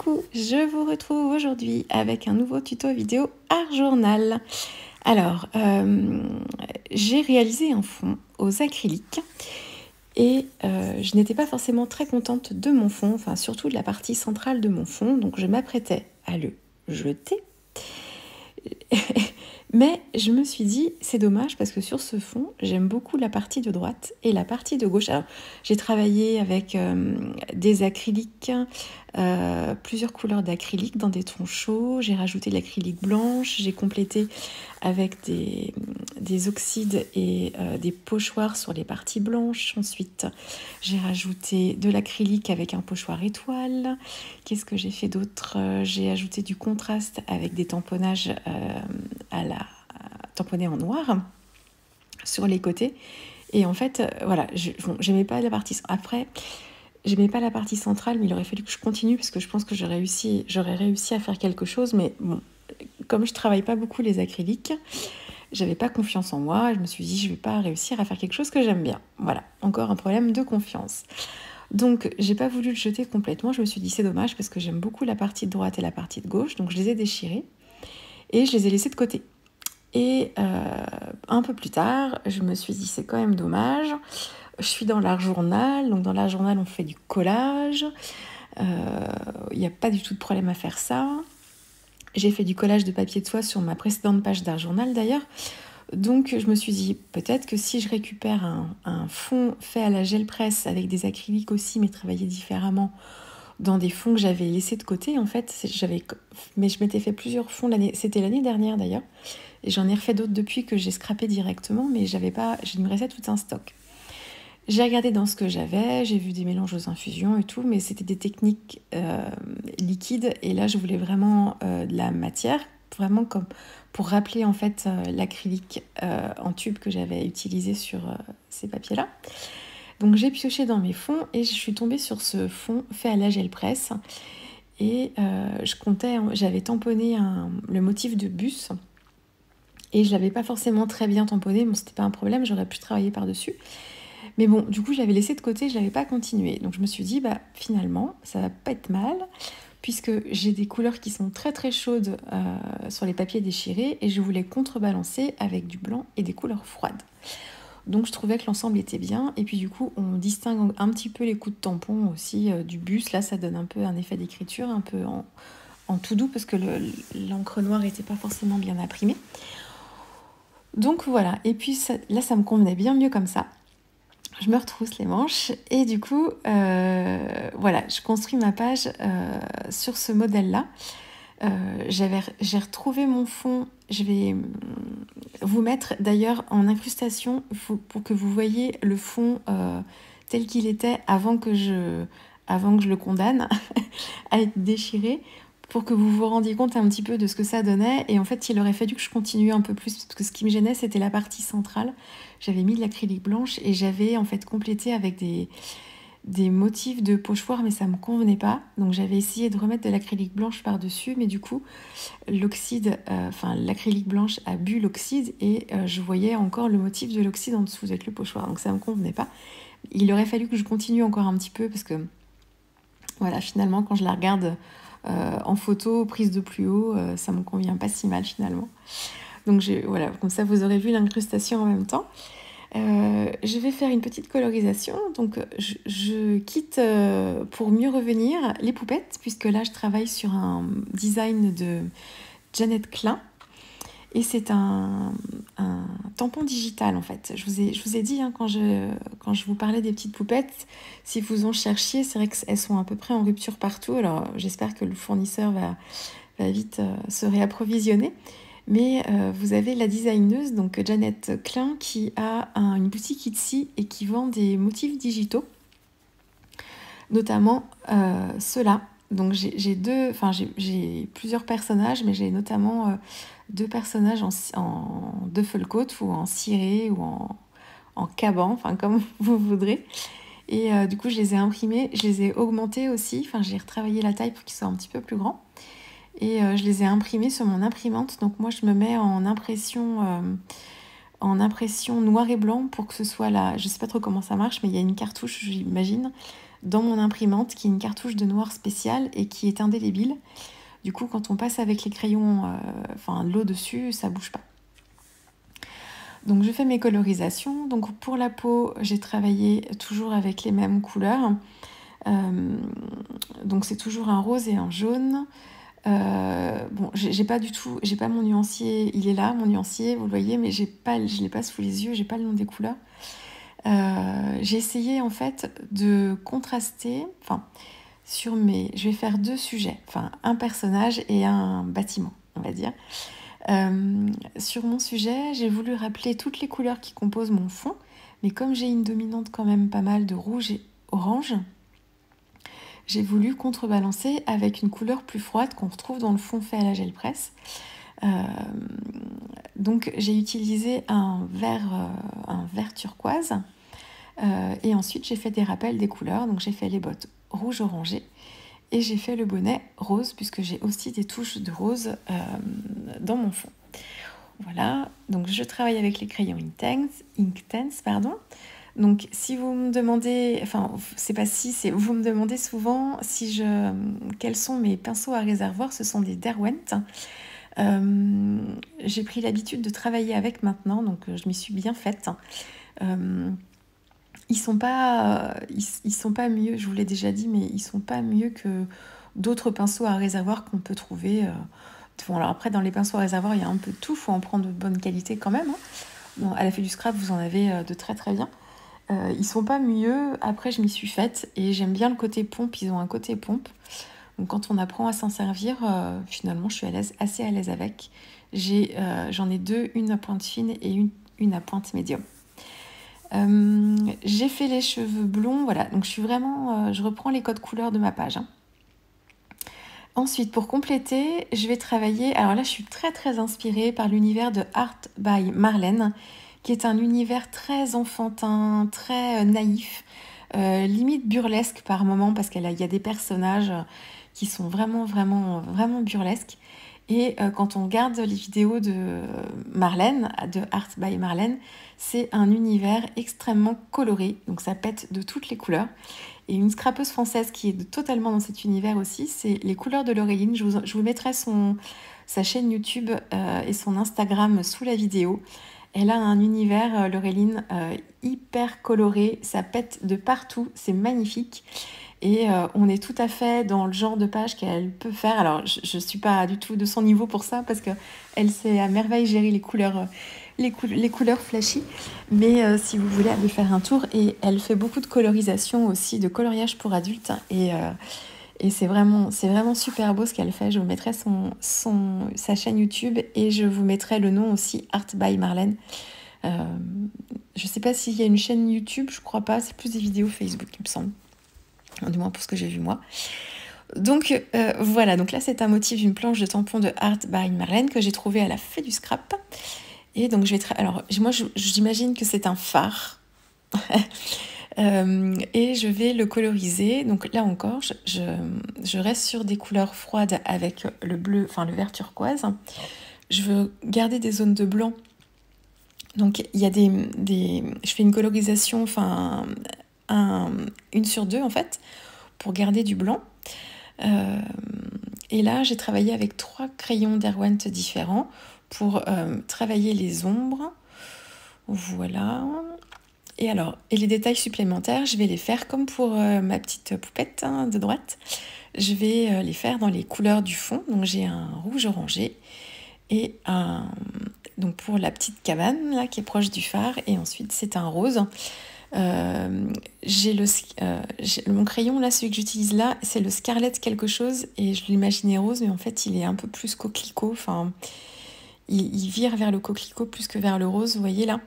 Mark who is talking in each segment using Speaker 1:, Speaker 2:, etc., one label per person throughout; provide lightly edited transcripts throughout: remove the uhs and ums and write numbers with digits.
Speaker 1: Coucou, je vous retrouve aujourd'hui avec un nouveau tuto vidéo Art Journal. Alors, j'ai réalisé un fond aux acryliques et je n'étais pas forcément très contente de mon fond, enfin surtout de la partie centrale de mon fond, donc je m'apprêtais à le jeter. Mais je me suis dit, c'est dommage parce que sur ce fond, j'aime beaucoup la partie de droite et la partie de gauche. Alors, j'ai travaillé avec des acryliques, plusieurs couleurs d'acrylique dans des tons chauds. J'ai rajouté de l'acrylique blanche. J'ai complété avec des oxydes et des pochoirs sur les parties blanches. Ensuite, j'ai rajouté de l'acrylique avec un pochoir étoile. Qu'est-ce que j'ai fait d'autre? J'ai ajouté du contraste avec des tamponnages tamponnés en noir sur les côtés. Et en fait, voilà, j'aimais pas la partie... Après, j'aimais pas la partie centrale, mais il aurait fallu que je continue parce que je pense que j'aurais réussi à faire quelque chose. Mais bon, comme je travaille pas beaucoup les acryliques, j'avais pas confiance en moi. Je me suis dit, je vais pas réussir à faire quelque chose que j'aime bien. Voilà, encore un problème de confiance. Donc, j'ai pas voulu le jeter complètement. Je me suis dit, c'est dommage parce que j'aime beaucoup la partie de droite et la partie de gauche. Donc, je les ai déchirés et je les ai laissés de côté. Et un peu plus tard, je me suis dit, c'est quand même dommage. Je suis dans l'art journal. Donc, dans l'art journal, on fait du collage. Il n'y a pas du tout de problème à faire ça. J'ai fait du collage de papier de soie sur ma précédente page d'art journal d'ailleurs. Donc je me suis dit, peut-être que si je récupère un fond fait à la gel presse avec des acryliques aussi, mais travaillé différemment, dans des fonds que j'avais laissés de côté, en fait, mais je m'étais fait plusieurs fonds, c'était l'année dernière d'ailleurs, et j'en ai refait d'autres depuis que j'ai scrappé directement, mais il me restait tout un stock. J'ai regardé dans ce que j'avais, j'ai vu des mélanges aux infusions et tout, mais c'était des techniques liquides, et là je voulais vraiment de la matière, vraiment comme pour rappeler en fait l'acrylique en tube que j'avais utilisé sur ces papiers-là. Donc j'ai pioché dans mes fonds et je suis tombée sur ce fond fait à la gel presse, et j'avais tamponné le motif de bus, et je l'avais pas forcément très bien tamponné, mais c'était pas un problème, j'aurais pu travailler par-dessus. Mais bon, du coup, je l'avais laissé de côté, je l'avais pas continué. Donc je me suis dit, finalement, ça va pas être mal, puisque j'ai des couleurs qui sont très très chaudes sur les papiers déchirés, et je voulais contrebalancer avec du blanc et des couleurs froides. Donc je trouvais que l'ensemble était bien, et puis du coup, on distingue un petit peu les coups de tampon aussi du bus. Là, ça donne un peu un effet d'écriture, un peu en tout doux, parce que l'encre noire n'était pas forcément bien imprimée. Donc voilà, et puis là, ça me convenait bien mieux comme ça. Je me retrousse les manches et du coup, voilà, je construis ma page sur ce modèle-là. J'ai retrouvé mon fond. Je vais vous mettre d'ailleurs en incrustation pour que vous voyez le fond tel qu'il était avant que je le condamne à être déchiré, pour que vous vous rendiez compte un petit peu de ce que ça donnait. Et en fait, il aurait fallu que je continue un peu plus, parce que ce qui me gênait, c'était la partie centrale. J'avais mis de l'acrylique blanche et j'avais en fait complété avec des motifs de pochoir, mais ça me convenait pas. Donc j'avais essayé de remettre de l'acrylique blanche par-dessus, mais du coup, l'acrylique blanche a bu l'oxyde, et je voyais encore le motif de l'oxyde en dessous avec le pochoir. Donc ça me convenait pas. Il aurait fallu que je continue encore un petit peu, parce que voilà, finalement, quand je la regarde en photo, prise de plus haut, ça me convient pas si mal finalement. Donc voilà, comme ça vous aurez vu l'incrustation en même temps. Je vais faire une petite colorisation, donc je quitte pour mieux revenir les poupettes, puisque là je travaille sur un design de Jeannette Klein, et c'est un tampon digital en fait. Je vous ai dit quand je vous parlais des petites poupettes, si vous en cherchiez, c'est vrai qu'elles sont à peu près en rupture partout. Alors j'espère que le fournisseur va vite se réapprovisionner. Mais vous avez la designeuse, donc Jeannette Klein, qui a une boutique Etsy et qui vend des motifs digitaux, notamment ceux-là. Donc j'ai plusieurs personnages, mais j'ai notamment deux personnages en Duffelcoat ou en ciré ou en caban, enfin comme vous voudrez. Et du coup, je les ai imprimés, je les ai augmentés aussi, j'ai retravaillé la taille pour qu'ils soient un petit peu plus grands. Et je les ai imprimés sur mon imprimante. Donc moi, je me mets en impression noir et blanc pour que ce soit là. Je sais pas trop comment ça marche, mais il y a une cartouche, j'imagine, dans mon imprimante, qui est une cartouche de noir spéciale et qui est indélébile. Du coup, quand on passe avec les crayons, l'eau dessus, ça bouge pas. Donc je fais mes colorisations. Donc pour la peau, j'ai travaillé toujours avec les mêmes couleurs. Donc c'est toujours un rose et un jaune. J'ai pas mon nuancier, il est là, mon nuancier, vous le voyez, mais je l'ai pas sous les yeux, j'ai pas le nom des couleurs. J'ai essayé en fait de contraster, je vais faire 2 sujets, un personnage et un bâtiment, on va dire. Sur mon sujet, j'ai voulu rappeler toutes les couleurs qui composent mon fond, mais comme j'ai une dominante quand même pas mal de rouge et orange, j'ai voulu contrebalancer avec une couleur plus froide qu'on retrouve dans le fond fait à la gel presse. Donc j'ai utilisé un vert turquoise et ensuite j'ai fait des rappels des couleurs. Donc j'ai fait les bottes rouge orangé et j'ai fait le bonnet rose puisque j'ai aussi des touches de rose dans mon fond. Voilà, donc je travaille avec les crayons Inktense. Donc si vous me demandez, vous me demandez souvent quels sont mes pinceaux à réservoir, ce sont des Derwent. J'ai pris l'habitude de travailler avec maintenant, donc je m'y suis bien faite. Ils sont pas mieux, je vous l'ai déjà dit, mais ils sont pas mieux que d'autres pinceaux à réservoir qu'on peut trouver. Alors après, dans les pinceaux à réservoir, il y a un peu de tout, il faut en prendre de bonne qualité quand même. Bon, à la Fée du Scrap, vous en avez de très très bien. Ils sont pas mieux, après je m'y suis faite et j'aime bien le côté pompe, ils ont un côté pompe. Donc quand on apprend à s'en servir, finalement je suis assez à l'aise avec. J'en ai 2, une à pointe fine et une à pointe médium. J'ai fait les cheveux blonds, voilà, donc je reprends les codes couleurs de ma page. Ensuite, pour compléter, je vais travailler, alors là je suis très très inspirée par l'univers de Art by Marlène, qui est un univers très enfantin, très naïf, limite burlesque par moments, parce qu'il y a des personnages qui sont vraiment, vraiment, vraiment burlesques. Et quand on regarde les vidéos de Marlène, de Art by Marlène, c'est un univers extrêmement coloré, donc ça pète de toutes les couleurs. Et une scrapeuse française qui est totalement dans cet univers aussi, c'est les couleurs de Laureline. Je vous mettrai sa chaîne YouTube et son Instagram sous la vidéo. Elle a un univers, Laureline, hyper coloré, ça pète de partout, c'est magnifique. Et on est tout à fait dans le genre de page qu'elle peut faire. Alors, je ne suis pas du tout de son niveau pour ça, parce qu'elle sait à merveille gérer les couleurs flashy. Mais si vous voulez aller faire un tour, et elle fait beaucoup de colorisation aussi, de coloriage pour adultes. Et c'est vraiment super beau ce qu'elle fait. Je vous mettrai sa chaîne YouTube et je vous mettrai le nom aussi, Art by Marlène. Je ne sais pas s'il y a une chaîne YouTube, je crois pas. C'est plus des vidéos Facebook, il me semble. Du moins pour ce que j'ai vu moi. Donc voilà, donc là c'est un motif d'une planche de tampon de Art by Marlène que j'ai trouvé à la Fée du Scrap. Et donc moi j'imagine que c'est un phare. Et je vais le coloriser. Donc là encore, je reste sur des couleurs froides avec le bleu, le vert turquoise. Je veux garder des zones de blanc. Donc il y a je fais une colorisation, une sur 2 en fait, pour garder du blanc. Et là, j'ai travaillé avec 3 crayons Derwent différents pour travailler les ombres. Voilà. Et les détails supplémentaires, je vais les faire comme pour ma petite poupette de droite. Je vais les faire dans les couleurs du fond. Donc j'ai un rouge orangé et donc pour la petite cabane là qui est proche du phare. Et ensuite c'est un rose. J'ai mon crayon là, celui que j'utilise là, c'est le Scarlett quelque chose et je l'imaginais rose, mais en fait il est un peu plus coquelicot. Il vire vers le coquelicot plus que vers le rose, vous voyez là.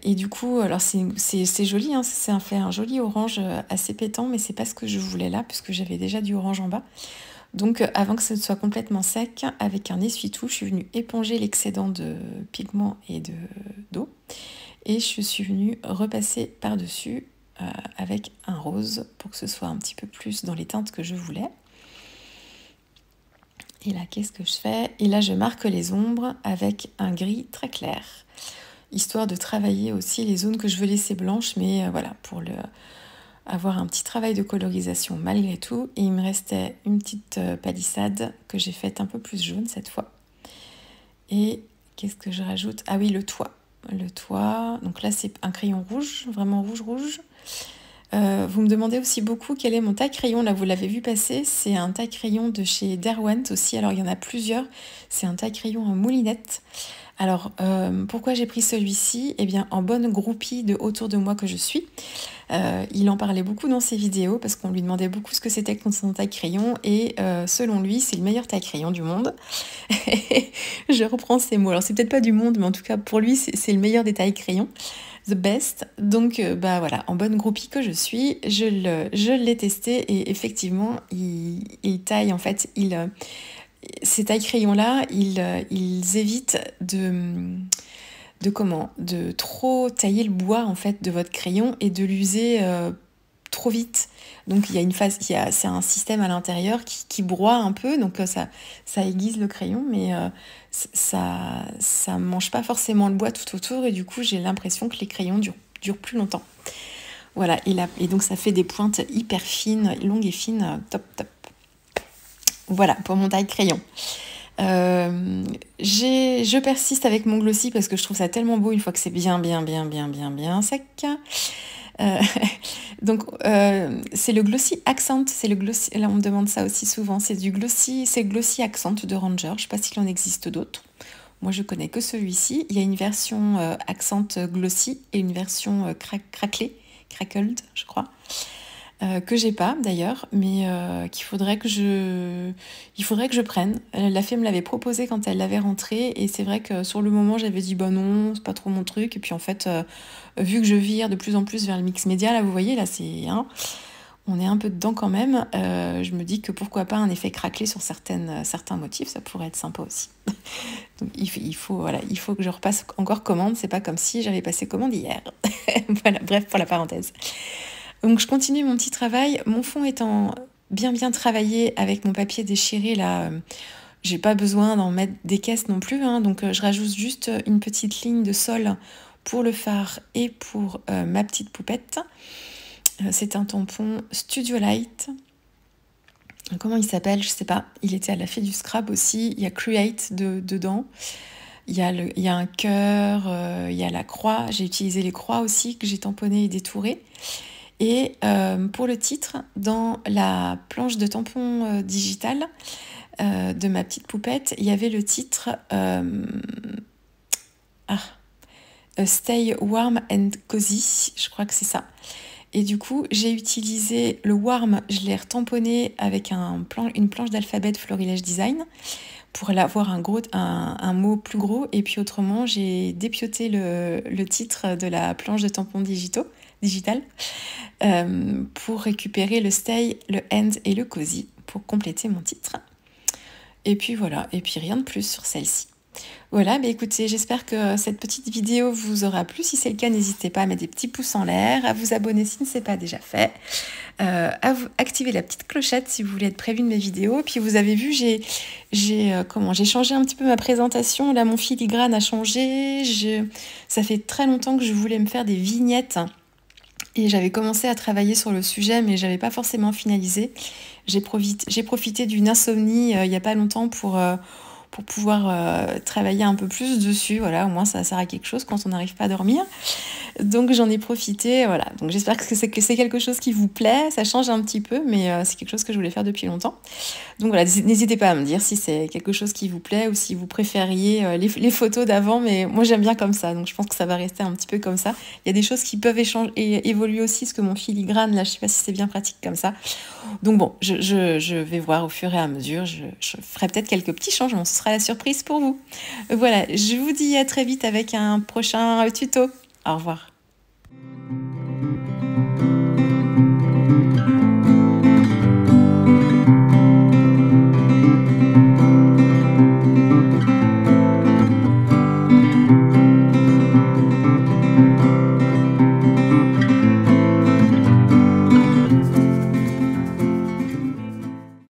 Speaker 1: Et du coup, alors c'est joli, hein, ça fait un joli orange assez pétant, mais c'est pas ce que je voulais là, puisque j'avais déjà du orange en bas. Donc avant que ce soit complètement sec, avec un essuie-tout, je suis venue éponger l'excédent de pigments et d'eau. Et je suis venue repasser par-dessus avec un rose pour que ce soit un petit peu plus dans les teintes que je voulais. Et là, qu'est-ce que je fais? Et là, je marque les ombres avec un gris très clair, histoire de travailler aussi les zones que je veux laisser blanches, mais voilà, pour avoir un petit travail de colorisation malgré tout. Et il me restait une petite palissade que j'ai faite un peu plus jaune cette fois. Et qu'est-ce que je rajoute? Ah oui, le toit. Le toit, donc là c'est un crayon rouge, vraiment rouge. Vous me demandez aussi beaucoup quel est mon taille-crayon. Là, vous l'avez vu passer, c'est un taille-crayon de chez Derwent aussi. Alors, il y en a plusieurs. C'est un taille-crayon en moulinette. Alors, pourquoi j'ai pris celui-ci? Eh bien, en bonne groupie de autour de moi que je suis. Il en parlait beaucoup dans ses vidéos parce qu'on lui demandait beaucoup ce que c'était que son taille-crayon. Et selon lui, c'est le meilleur taille-crayon du monde. Je reprends ces mots. Alors, c'est peut-être pas du monde, mais en tout cas, pour lui, c'est le meilleur des taille-crayons. The best. Donc bah voilà, en bonne groupie que je suis, je l'ai testé et effectivement, il taille en fait, ces taille-crayons-là, ils évitent de trop tailler le bois en fait de votre crayon et de l'user trop vite. Donc il y a une phase, c'est un système à l'intérieur qui broie un peu, donc ça aiguise le crayon, mais ça mange pas forcément le bois tout autour, et du coup j'ai l'impression que les crayons durent plus longtemps. Voilà, et donc ça fait des pointes hyper fines, longues et fines, top. Voilà pour mon taille crayon. Je persiste avec mon glossy parce que je trouve ça tellement beau une fois que c'est bien sec. Donc c'est le Glossy Accent, c'est le glossy, là on me demande ça aussi souvent, c'est le Glossy Accent de Ranger, je sais pas s'il en existe d'autres, moi je connais que celui-ci. Il y a une version Accent Glossy et une version crackled je crois, que j'ai pas d'ailleurs, mais il faudrait que je prenne. La fille me l'avait proposé quand elle l'avait rentré, et c'est vrai que sur le moment j'avais dit bah non, c'est pas trop mon truc, et puis en fait vu que je vire de plus en plus vers le mix média, là vous voyez, là c'est on est un peu dedans quand même, je me dis que pourquoi pas un effet craquelé sur certains motifs, ça pourrait être sympa aussi. Donc il faut que je repasse encore commande, c'est pas comme si j'avais passé commande hier. Voilà, bref pour la parenthèse. Donc je continue mon petit travail, mon fond étant bien travaillé avec mon papier déchiré là, j'ai pas besoin d'en mettre des caisses non plus, hein, donc je rajoute juste une petite ligne de sol pour le fard et pour ma petite poupette. C'est un tampon Studio Light. Comment il s'appelle? Je sais pas. Il était à la Fée du Scrap aussi. Il y a Create dedans. Il y a un cœur, il y a la croix. J'ai utilisé les croix aussi que j'ai tamponnées et détourées. Et pour le titre, dans la planche de tampon digital de ma petite poupette, il y avait le titre Stay Warm and Cozy, je crois que c'est ça. Et du coup, j'ai utilisé le warm, je l'ai retamponné avec une planche d'alphabet Florilège Design pour avoir un mot plus gros. Et puis autrement, j'ai dépioté le titre de la planche de tampon digital pour récupérer le stay, le end et le cozy pour compléter mon titre. Et puis voilà, et puis rien de plus sur celle-ci. Voilà, mais écoutez, j'espère que cette petite vidéo vous aura plu. Si c'est le cas, n'hésitez pas à mettre des petits pouces en l'air, à vous abonner si ce n'est pas déjà fait, à vous activer la petite clochette si vous voulez être prévu de mes vidéos. Puis vous avez vu, j'ai changé un petit peu ma présentation. Là, mon filigrane a changé. Ça fait très longtemps que je voulais me faire des vignettes. Et j'avais commencé à travailler sur le sujet, mais j'avais pas forcément finalisé. J'ai profité d'une insomnie il n'y a pas longtemps pour pouvoir travailler un peu plus dessus. Voilà, au moins ça sert à quelque chose quand on n'arrive pas à dormir. Donc j'en ai profité, voilà. Donc j'espère que c'est quelque chose qui vous plaît. Ça change un petit peu, mais c'est quelque chose que je voulais faire depuis longtemps. Donc voilà, n'hésitez pas à me dire si c'est quelque chose qui vous plaît ou si vous préfériez les photos d'avant, mais moi j'aime bien comme ça, donc je pense que ça va rester un petit peu comme ça. Il y a des choses qui peuvent évoluer aussi, parce que mon filigrane, là, je sais pas si c'est bien pratique comme ça. Donc bon, je vais voir au fur et à mesure, je ferai peut-être quelques petits changements, ce sera la surprise pour vous. Voilà, je vous dis à très vite avec un prochain tuto. Au revoir.